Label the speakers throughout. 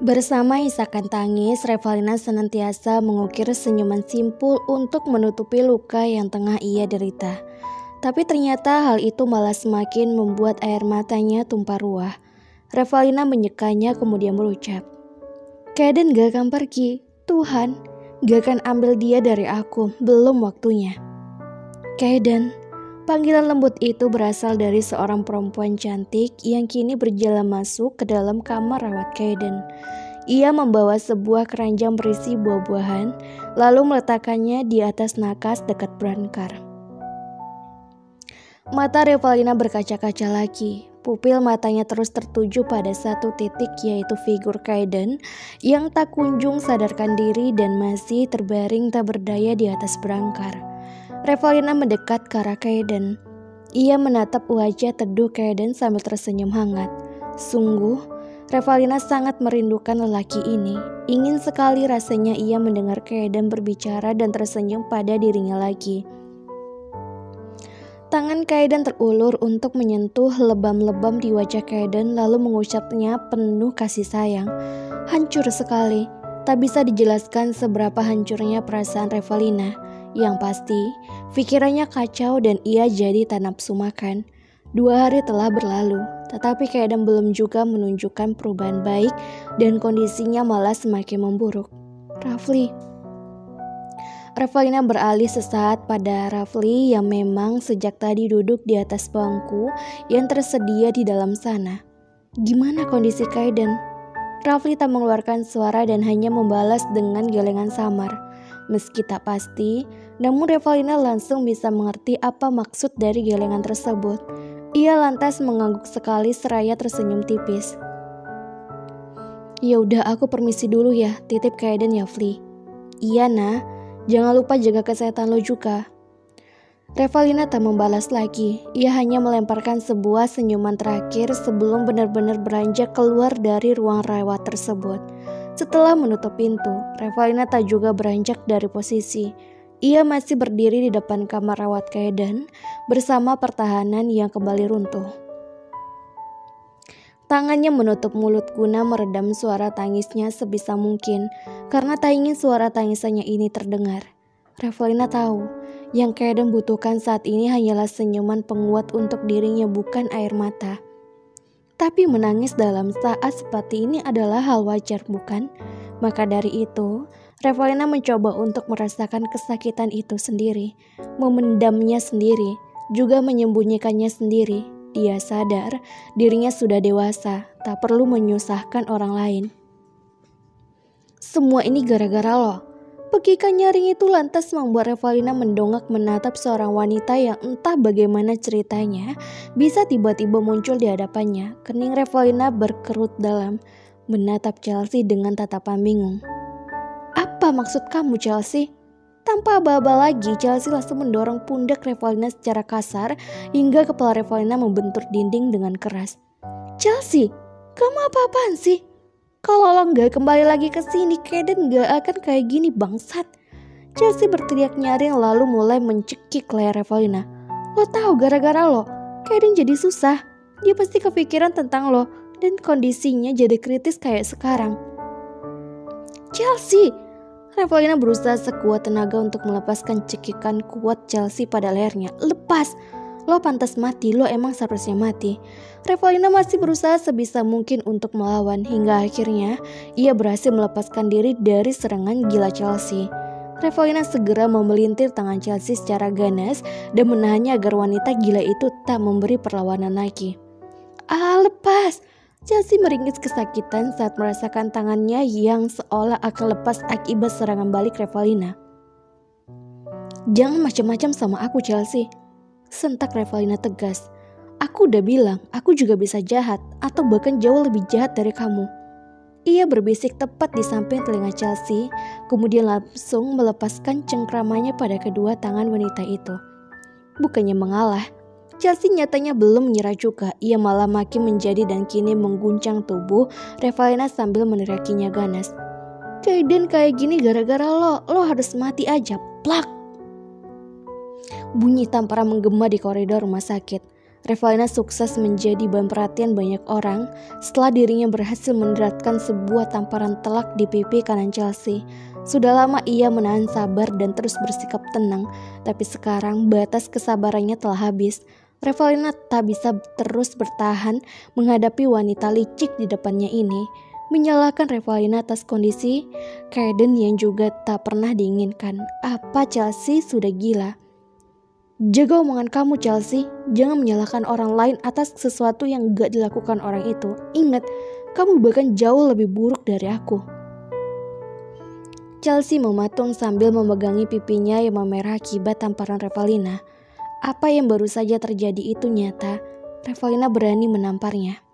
Speaker 1: Bersama isakan tangis, Revalina senantiasa mengukir senyuman simpul untuk menutupi luka yang tengah ia derita. Tapi ternyata hal itu malah semakin membuat air matanya tumpah ruah. Revalina menyekanya kemudian berucap, "Kaden gak akan pergi, Tuhan gak akan ambil dia dari aku, belum waktunya." "Kaden." Panggilan lembut itu berasal dari seorang perempuan cantik yang kini berjalan masuk ke dalam kamar rawat Kaden. Ia membawa sebuah keranjang berisi buah-buahan, lalu meletakkannya di atas nakas dekat brankar. Mata Revalina berkaca-kaca lagi. Pupil matanya terus tertuju pada satu titik, yaitu figur Kaden yang tak kunjung sadarkan diri dan masih terbaring tak berdaya di atas brankar. Revalina mendekat ke arah Kaden. Ia menatap wajah teduh Kaden sambil tersenyum hangat. Sungguh, Revalina sangat merindukan lelaki ini. Ingin sekali rasanya ia mendengar Kaden berbicara dan tersenyum pada dirinya lagi. Tangan Kaden terulur untuk menyentuh lebam-lebam di wajah Kaden lalu mengucapnya penuh kasih sayang. Hancur sekali, tak bisa dijelaskan seberapa hancurnya perasaan Revalina. Yang pasti, pikirannya kacau dan ia jadi tak nafsu makan. 2 hari telah berlalu, tetapi Kaden belum juga menunjukkan perubahan baik dan kondisinya malah semakin memburuk. Rafli. Revalina beralih sesaat pada Rafli yang memang sejak tadi duduk di atas bangku yang tersedia di dalam sana. "Gimana kondisi Kaden?" Rafli tak mengeluarkan suara dan hanya membalas dengan gelengan samar. Meski tak pasti, namun Revalina langsung bisa mengerti apa maksud dari gelengan tersebut. Ia lantas mengangguk sekali seraya tersenyum tipis. "Ya udah, aku permisi dulu ya, titip Kaden ya, Fli." "Iya, Nah. Jangan lupa jaga kesehatan lo juga." Revalina tak membalas lagi. Ia hanya melemparkan sebuah senyuman terakhir sebelum benar-benar beranjak keluar dari ruang rawat tersebut. Setelah menutup pintu, Revalina tak juga beranjak dari posisi. Ia masih berdiri di depan kamar rawat Kaden bersama pertahanan yang kembali runtuh. Tangannya menutup mulut guna meredam suara tangisnya sebisa mungkin karena tak ingin suara tangisannya ini terdengar. Revalina tahu yang Kaden butuhkan saat ini hanyalah senyuman penguat untuk dirinya, bukan air mata. Tapi menangis dalam saat seperti ini adalah hal wajar, bukan? Maka dari itu, Revalina mencoba untuk merasakan kesakitan itu sendiri, memendamnya sendiri, juga menyembunyikannya sendiri. Dia sadar dirinya sudah dewasa, tak perlu menyusahkan orang lain. "Semua ini gara-gara lo." Pekikan nyaring itu lantas membuat Revalina mendongak menatap seorang wanita yang entah bagaimana ceritanya bisa tiba-tiba muncul di hadapannya. Kening Revalina berkerut dalam, menatap Chelsea dengan tatapan bingung. "Apa maksud kamu, Chelsea?" Tanpa aba-aba lagi, Chelsea langsung mendorong pundak Revalina secara kasar hingga kepala Revalina membentur dinding dengan keras. "Chelsea, kamu apa-apaan sih? Kalau lo gak kembali lagi ke sini, Kaden gak akan kayak gini, bangsat." Chelsea berteriak nyaring lalu mulai mencekik leher Revalina. "Lo tahu gara-gara lo, Kaden jadi susah. Dia pasti kepikiran tentang lo dan kondisinya jadi kritis kayak sekarang." "Chelsea!" Revalina berusaha sekuat tenaga untuk melepaskan cekikan kuat Chelsea pada lehernya. "Lepas! Lo pantas mati, lo emang seharusnya mati." Revalina masih berusaha sebisa mungkin untuk melawan, hingga akhirnya ia berhasil melepaskan diri dari serangan gila Chelsea. Revalina segera memelintir tangan Chelsea secara ganas dan menahannya agar wanita gila itu tak memberi perlawanan lagi. Lepas! Chelsea meringis kesakitan saat merasakan tangannya yang seolah akan lepas akibat serangan balik Revalina. "Jangan macam-macam sama aku, Chelsea," sentak Revalina tegas. "Aku udah bilang, aku juga bisa jahat, atau bahkan jauh lebih jahat dari kamu." Ia berbisik tepat di samping telinga Chelsea, kemudian langsung melepaskan cengkramannya pada kedua tangan wanita itu. Bukannya mengalah, Chelsea nyatanya belum menyerah juga. Ia malah makin menjadi dan kini mengguncang tubuh Revalina sambil meneriakinya ganas. "Kaden kayak gini gara-gara lo harus mati aja." Plak! Bunyi tamparan menggema di koridor rumah sakit. Revalina sukses menjadi bahan perhatian banyak orang setelah dirinya berhasil mendaratkan sebuah tamparan telak di pipi kanan Chelsea. Sudah lama ia menahan sabar dan terus bersikap tenang, tapi sekarang batas kesabarannya telah habis. Revalina tak bisa terus bertahan menghadapi wanita licik di depannya ini. Menyalahkan Revalina atas kondisi Kaiden yang juga tak pernah diinginkan. Apa Chelsea sudah gila? Jaga omongan kamu Chelsea, jangan menyalahkan orang lain atas sesuatu yang gak dilakukan orang itu. Ingat, kamu bahkan jauh lebih buruk dari aku. Chelsea mematung sambil memegangi pipinya yang memerah akibat tamparan Revalina. Apa yang baru saja terjadi itu nyata. Revalina berani menamparnya.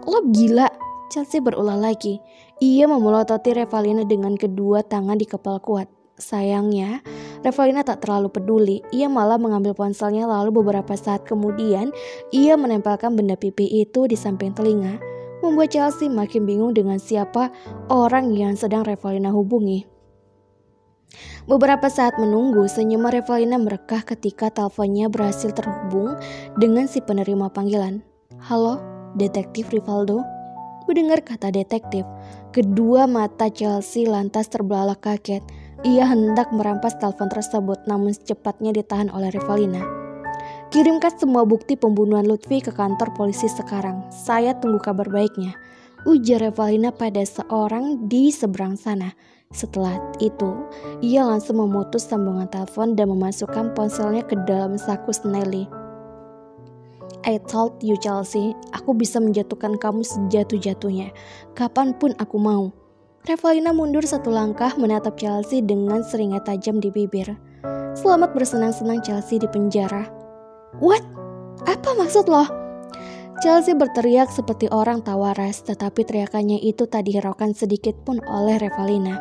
Speaker 1: Lo gila, Chelsea berulah lagi. Ia memelototi Revalina dengan kedua tangan di kepala kuat. Sayangnya, Revalina tak terlalu peduli. Ia malah mengambil ponselnya lalu beberapa saat kemudian ia menempelkan benda pipi itu di samping telinga. Membuat Chelsea makin bingung dengan siapa orang yang sedang Revalina hubungi. Beberapa saat menunggu, senyuman Revalina merekah ketika teleponnya berhasil terhubung dengan si penerima panggilan. Halo, Detektif Rivaldo? Mendengar kata detektif, kedua mata Chelsea lantas terbelalak kaget. Ia hendak merampas telepon tersebut, namun secepatnya ditahan oleh Revalina. Kirimkan semua bukti pembunuhan Lutfi ke kantor polisi sekarang. Saya tunggu kabar baiknya, ujar Revalina pada seorang di seberang sana. Setelah itu, ia langsung memutus sambungan telepon dan memasukkan ponselnya ke dalam saku Snelly. I told you Chelsea, aku bisa menjatuhkan kamu sejatuh-jatuhnya, kapanpun aku mau. Revalina mundur satu langkah menatap Chelsea dengan seringai tajam di bibir. Selamat bersenang-senang Chelsea di penjara. What? Apa maksud lo? Chelsea berteriak seperti orang tak waras, tetapi teriakannya itu tak dihiraukan sedikit pun oleh Revalina.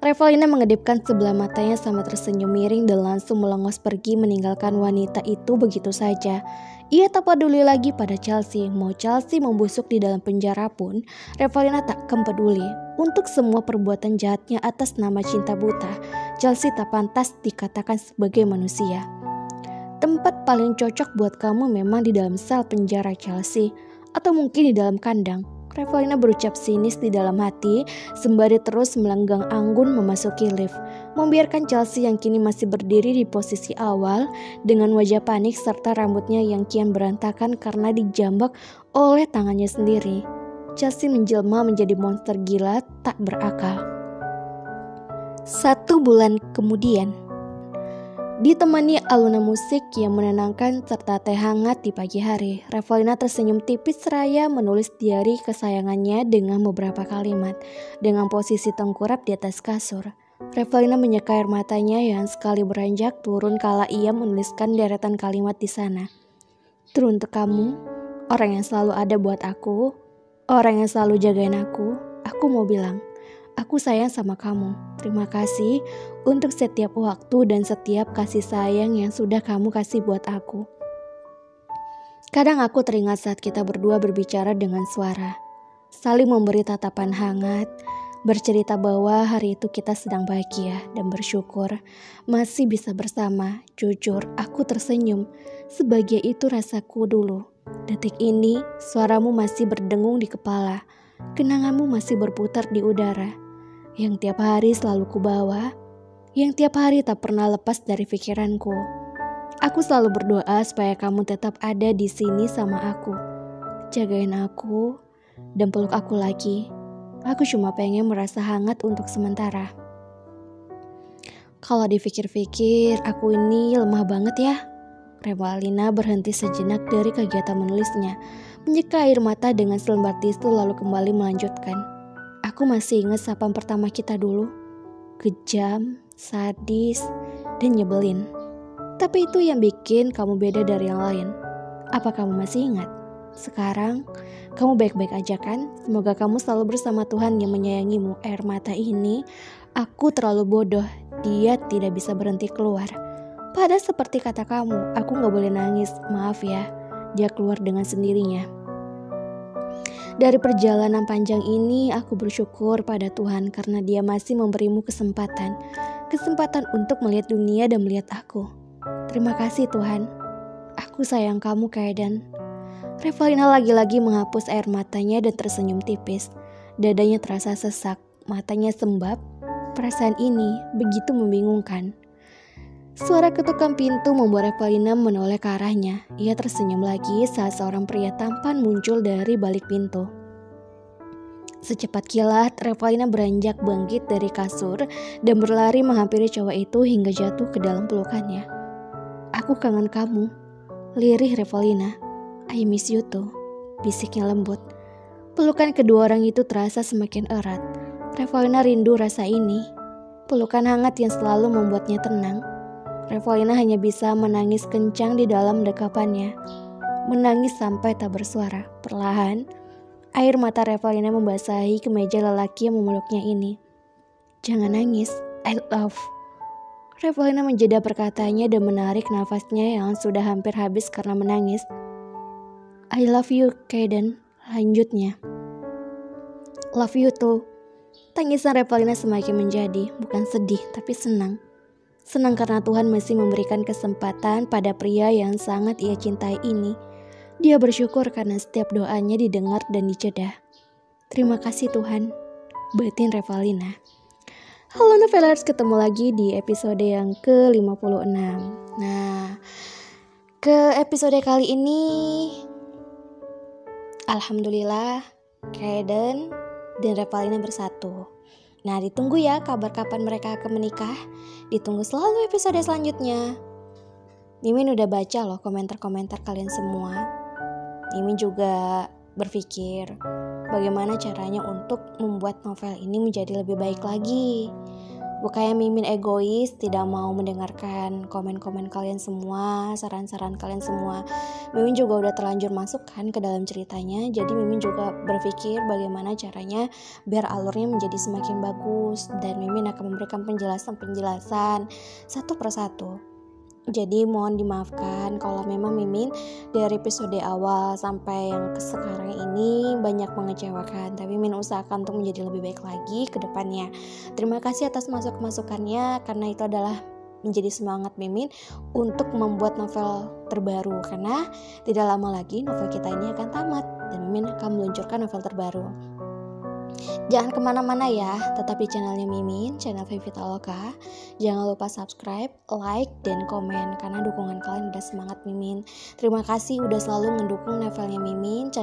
Speaker 1: Revalina mengedipkan sebelah matanya sambil tersenyum miring dan langsung melengos pergi meninggalkan wanita itu begitu saja. Ia tak peduli lagi pada Chelsea. Mau Chelsea membusuk di dalam penjara pun, Revalina tak peduli. Untuk semua perbuatan jahatnya atas nama cinta buta, Chelsea tak pantas dikatakan sebagai manusia. Tempat paling cocok buat kamu memang di dalam sel penjara Chelsea, atau mungkin di dalam kandang. Revalina berucap sinis di dalam hati sembari terus melenggang anggun memasuki lift, membiarkan Chelsea yang kini masih berdiri di posisi awal dengan wajah panik serta rambutnya yang kian berantakan karena dijambak oleh tangannya sendiri. Chelsea menjelma menjadi monster gila tak berakal. 1 bulan kemudian, ditemani alunan musik yang menenangkan serta teh hangat di pagi hari, Revalina tersenyum tipis seraya menulis diari kesayangannya dengan beberapa kalimat. Dengan posisi tengkurap di atas kasur, Revalina menyeka air matanya yang sekali beranjak turun kala ia menuliskan deretan kalimat di sana. Teruntuk kamu, orang yang selalu ada buat aku, orang yang selalu jagain aku mau bilang, aku sayang sama kamu. Terima kasih untuk setiap waktu dan setiap kasih sayang yang sudah kamu kasih buat aku. Kadang aku teringat saat kita berdua berbicara dengan suara, saling memberi tatapan hangat, bercerita bahwa hari itu kita sedang bahagia dan bersyukur masih bisa bersama. Jujur, aku tersenyum. Sebahagia itu rasaku dulu. Detik ini, suaramu masih berdengung di kepala. Kenanganmu masih berputar di udara, yang tiap hari selalu kubawa, yang tiap hari tak pernah lepas dari pikiranku. Aku selalu berdoa supaya kamu tetap ada di sini sama aku, jagain aku dan peluk aku lagi. Aku cuma pengen merasa hangat untuk sementara. Kalau dipikir-pikir, aku ini lemah banget ya. Revalina berhenti sejenak dari kegiatan menulisnya, menyeka air mata dengan selembar tisu lalu kembali melanjutkan. Aku masih ingat sapaan pertama kita dulu. Kejam, sadis, dan nyebelin. Tapi itu yang bikin kamu beda dari yang lain. Apa kamu masih ingat? Sekarang, kamu baik-baik aja kan? Semoga kamu selalu bersama Tuhan yang menyayangimu. Air mata ini, aku terlalu bodoh. Dia tidak bisa berhenti keluar. Padahal seperti kata kamu, aku gak boleh nangis. Maaf ya, dia keluar dengan sendirinya. Dari perjalanan panjang ini, aku bersyukur pada Tuhan karena Dia masih memberimu kesempatan untuk melihat dunia dan melihat aku. Terima kasih Tuhan. Aku sayang kamu, Kaiden. Revalina lagi-lagi menghapus air matanya dan tersenyum tipis. Dadanya terasa sesak, matanya sembab. Perasaan ini begitu membingungkan. Suara ketukan pintu membuat Revalina menoleh ke arahnya. Ia tersenyum lagi saat seorang pria tampan muncul dari balik pintu. Secepat kilat, Revalina beranjak bangkit dari kasur dan berlari menghampiri cowok itu hingga jatuh ke dalam pelukannya. Aku kangen kamu, lirih Revalina. I miss you too, bisiknya lembut. Pelukan kedua orang itu terasa semakin erat. Revalina rindu rasa ini. Pelukan hangat yang selalu membuatnya tenang. Revalina hanya bisa menangis kencang di dalam dekapannya. Menangis sampai tak bersuara. Perlahan, air mata Revalina membasahi kemeja lelaki yang memeluknya ini. Jangan nangis, I love. Revalina menjeda perkataannya dan menarik nafasnya yang sudah hampir habis karena menangis. I love you, Kaiden. Lanjutnya. Love you too. Tangisan Revalina semakin menjadi, bukan sedih tapi senang. Senang karena Tuhan masih memberikan kesempatan pada pria yang sangat ia cintai ini. Dia bersyukur karena setiap doanya didengar dan dicedah. Terima kasih Tuhan, batin Revalina. Halo Novelers, ketemu lagi di episode yang ke-56. Nah, ke episode kali ini alhamdulillah Kaiden dan Revalina bersatu. Nah, ditunggu ya kabar kapan mereka akan menikah. Ditunggu selalu episode selanjutnya. Mimin udah baca loh komentar-komentar kalian semua. Mimin juga berpikir bagaimana caranya untuk membuat novel ini menjadi lebih baik lagi. Bukannya Mimin egois, tidak mau mendengarkan komen-komen kalian semua, saran-saran kalian semua. Mimin juga udah terlanjur masuk kan ke dalam ceritanya. Jadi Mimin juga berpikir bagaimana caranya biar alurnya menjadi semakin bagus. Dan Mimin akan memberikan penjelasan satu persatu. Jadi mohon dimaafkan kalau memang Mimin dari episode awal sampai yang sekarang ini banyak mengecewakan. Tapi Mimin usahakan untuk menjadi lebih baik lagi ke depannya. Terima kasih atas masukannya karena itu adalah menjadi semangat Mimin untuk membuat novel terbaru. Karena tidak lama lagi novel kita ini akan tamat dan Mimin akan meluncurkan novel terbaru. Jangan kemana-mana ya, tetap di channelnya Mimin, channel Vivitaloka. Jangan lupa subscribe, like, dan komen karena dukungan kalian udah semangat Mimin. Terima kasih udah selalu mendukung novelnya Mimin.